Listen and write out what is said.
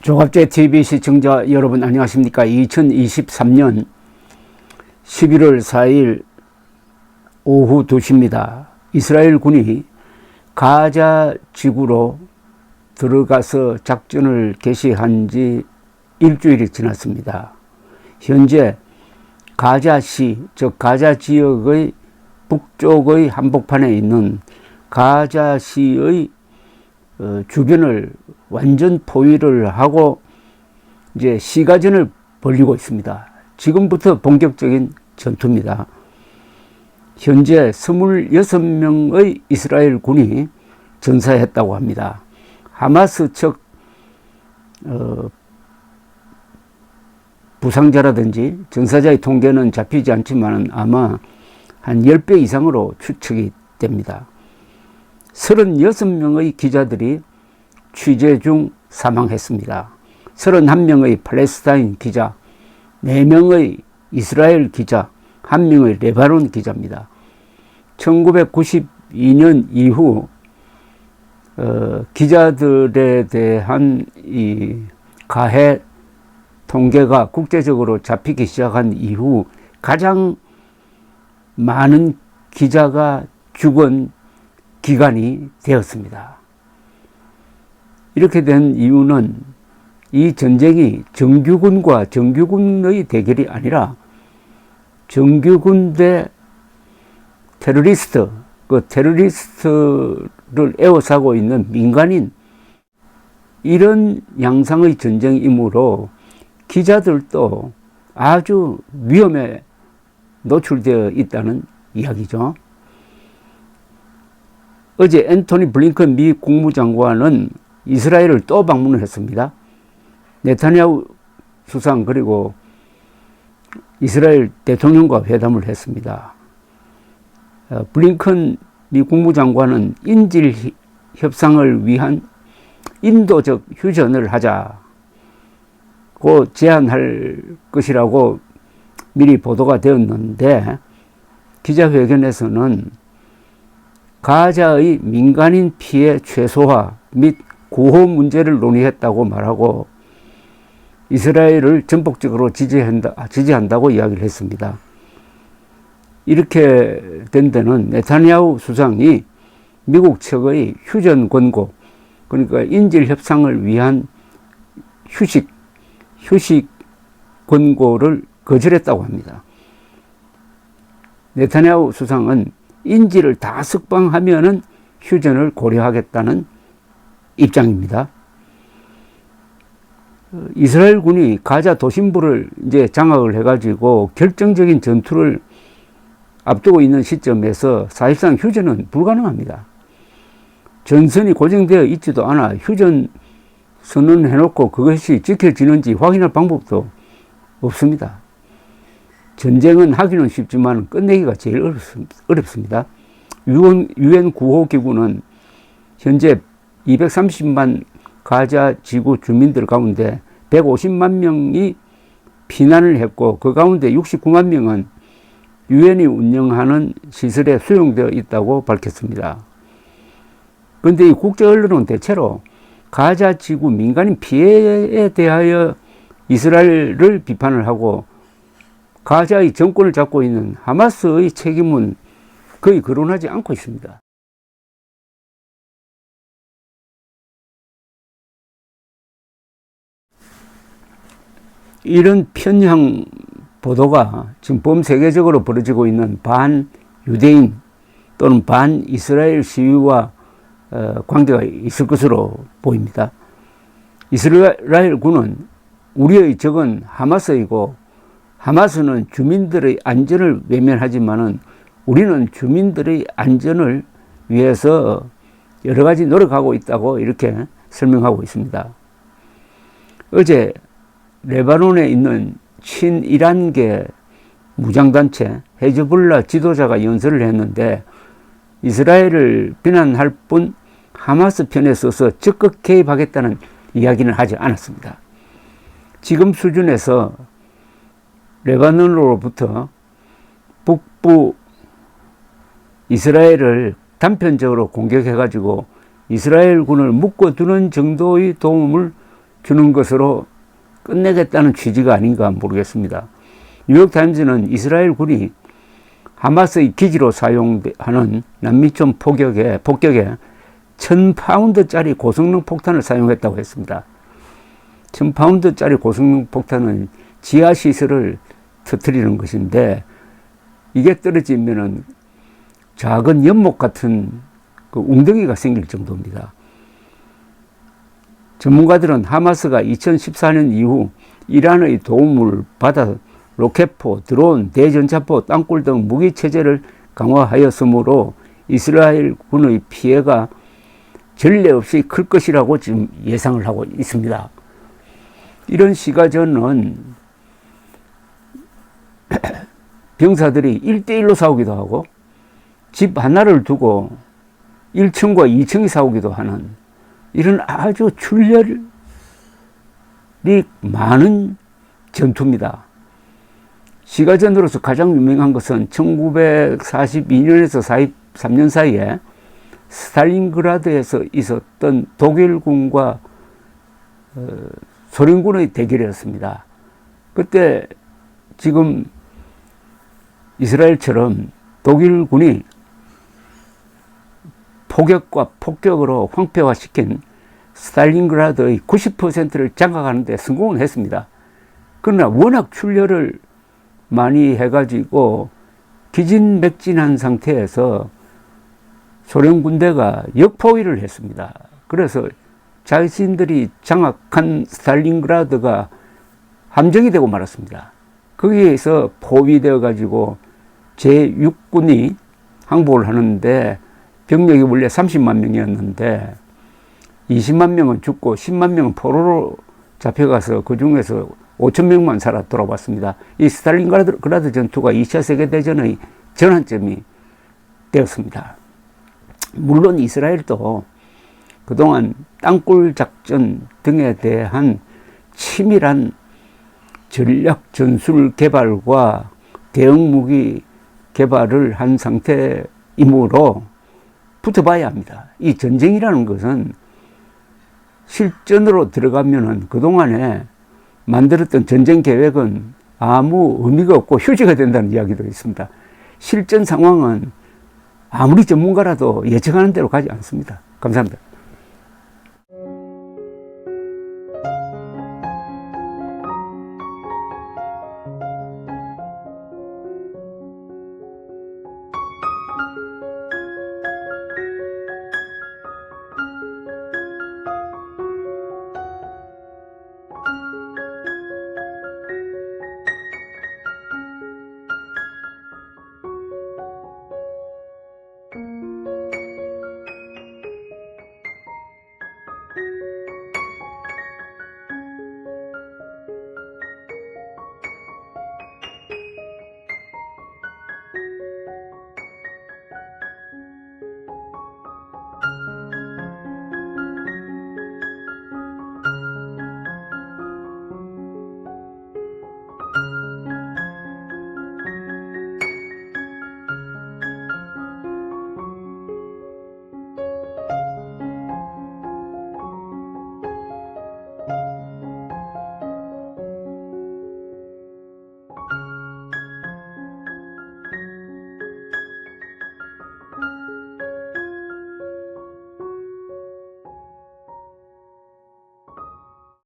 조갑제 TV 시청자 여러분 안녕하십니까. 2023년 11월 4일 오후 2시입니다. 이스라엘 군이 가자 지구로 들어가서 작전을 개시한 지 일주일이 지났습니다. 현재 가자시, 즉 가자 지역의 북쪽의 한복판에 있는 가자시의 주변을 완전 포위를 하고 이제 시가전을 벌이고 있습니다. 지금부터 본격적인 전투입니다. 현재 26명의 이스라엘 군이 전사했다고 합니다. 하마스 측 부상자라든지 전사자의 통계는 잡히지 않지만 아마 한 10배 이상으로 추측이 됩니다. 36명의 기자들이 취재 중 사망했습니다. 31명의 팔레스타인 기자, 4명의 이스라엘 기자, 1명의 레바논 기자입니다. 1992년 이후 기자들에 대한 이 가해 통계가 국제적으로 잡히기 시작한 이후 가장 많은 기자가 죽은 기간이 되었습니다. 이렇게 된 이유는 이 전쟁이 정규군과 정규군의 대결이 아니라 정규군 대 테러리스트, 그 테러리스트를 에워싸고 있는 민간인, 이런 양상의 전쟁이므로 기자들도 아주 위험에 노출되어 있다는 이야기죠. 어제 앤토니 블링컨 미 국무장관은 이스라엘을 또 방문을 했습니다. 네타냐후 수상 그리고 이스라엘 대통령과 회담을 했습니다. 블링컨 미 국무장관은 인질 협상을 위한 인도적 휴전을 하자고 제안할 것이라고 미리 보도가 되었는데 기자회견에서는 가자의 민간인 피해 최소화 및 구호 문제를 논의했다고 말하고 이스라엘을 전폭적으로 지지한다고 이야기를 했습니다. 이렇게 된 데는 네타냐후 수상이 미국 측의 휴전 권고, 그러니까 인질 협상을 위한 휴식 권고를 거절했다고 합니다. 네타냐후 수상은 인질을 다 석방하면은 휴전을 고려하겠다는 입장입니다. 이스라엘 군이 가자 도심부를 이제 장악을 해가지고 결정적인 전투를 앞두고 있는 시점에서 사실상 휴전은 불가능합니다. 전선이 고정되어 있지도 않아 휴전 선언해놓고 그것이 지켜지는지 확인할 방법도 없습니다. 전쟁은 하기는 쉽지만 끝내기가 제일 어렵습니다. 유엔 구호기구는 현재 230만 가자 지구 주민들 가운데 150만 명이 피난을 했고 그 가운데 69만 명은 유엔이 운영하는 시설에 수용되어 있다고 밝혔습니다. 그런데 이 국제 언론은 대체로 가자 지구 민간인 피해에 대하여 이스라엘을 비판을 하고 가자의 정권을 잡고 있는 하마스의 책임은 거의 거론하지 않고 있습니다. 이런 편향 보도가 지금 범세계적으로 벌어지고 있는 반유대인 또는 반이스라엘 시위와 관계가 있을 것으로 보입니다. 이스라엘 군은 우리의 적은 하마스이고 하마스는 주민들의 안전을 외면하지만은 우리는 주민들의 안전을 위해서 여러 가지 노력하고 있다고 이렇게 설명하고 있습니다. 어제 레바논에 있는 친이란계 무장단체 헤즈볼라 지도자가 연설을 했는데 이스라엘을 비난할 뿐 하마스 편에 서서 적극 개입하겠다는 이야기는 하지 않았습니다. 지금 수준에서 레바논으로부터 북부 이스라엘을 단편적으로 공격해가지고 이스라엘군을 묶어두는 정도의 도움을 주는 것으로 끝내겠다는 취지가 아닌가 모르겠습니다. 뉴욕타임즈는 이스라엘 군이 하마스의 기지로 사용하는 남미촌 폭격에 1000파운드짜리 고성능 폭탄을 사용했다고 했습니다. 1000파운드짜리 고성능 폭탄은 지하시설을 터뜨리는 것인데, 이게 떨어지면은 작은 연못 같은 그 웅덩이가 생길 정도입니다. 전문가들은 하마스가 2014년 이후 이란의 도움을 받아 로켓포, 드론, 대전차포, 땅굴 등 무기 체제를 강화하였으므로 이스라엘 군의 피해가 전례 없이 클 것이라고 지금 예상을 하고 있습니다. 이런 시가전은 병사들이 1대1로 싸우기도 하고 집 하나를 두고 1층과 2층이 싸우기도 하는 이런 아주 출혈이 많은 전투입니다. 시가전으로서 가장 유명한 것은 1942년에서 43년 사이에 스탈린그라드에서 있었던 독일군과 소련군의 대결이었습니다. 그때 지금 이스라엘처럼 독일군이 포격과 폭격으로 황폐화시킨 스탈린그라드의 90%를 장악하는 데 성공을 했습니다. 그러나 워낙 출혈을 많이 해가지고 기진맥진한 상태에서 소련 군대가 역포위를 했습니다. 그래서 자신들이 장악한 스탈린그라드가 함정이 되고 말았습니다. 거기에서 포위되어 가지고 제6군이 항복을 하는데 병력이 원래 30만 명이었는데 20만 명은 죽고 10만 명은 포로로 잡혀가서 그 중에서 5천 명만 살아 돌아왔습니다. 이 스탈린그라드 전투가 2차 세계대전의 전환점이 되었습니다. 물론 이스라엘도 그동안 땅굴 작전 등에 대한 치밀한 전략 전술 개발과 대응 무기 개발을 한 상태이므로 붙어봐야 합니다. 이 전쟁이라는 것은 실전으로 들어가면은 그동안에 만들었던 전쟁 계획은 아무 의미가 없고 휴지가 된다는 이야기도 있습니다. 실전 상황은 아무리 전문가라도 예측하는 대로 가지 않습니다. 감사합니다.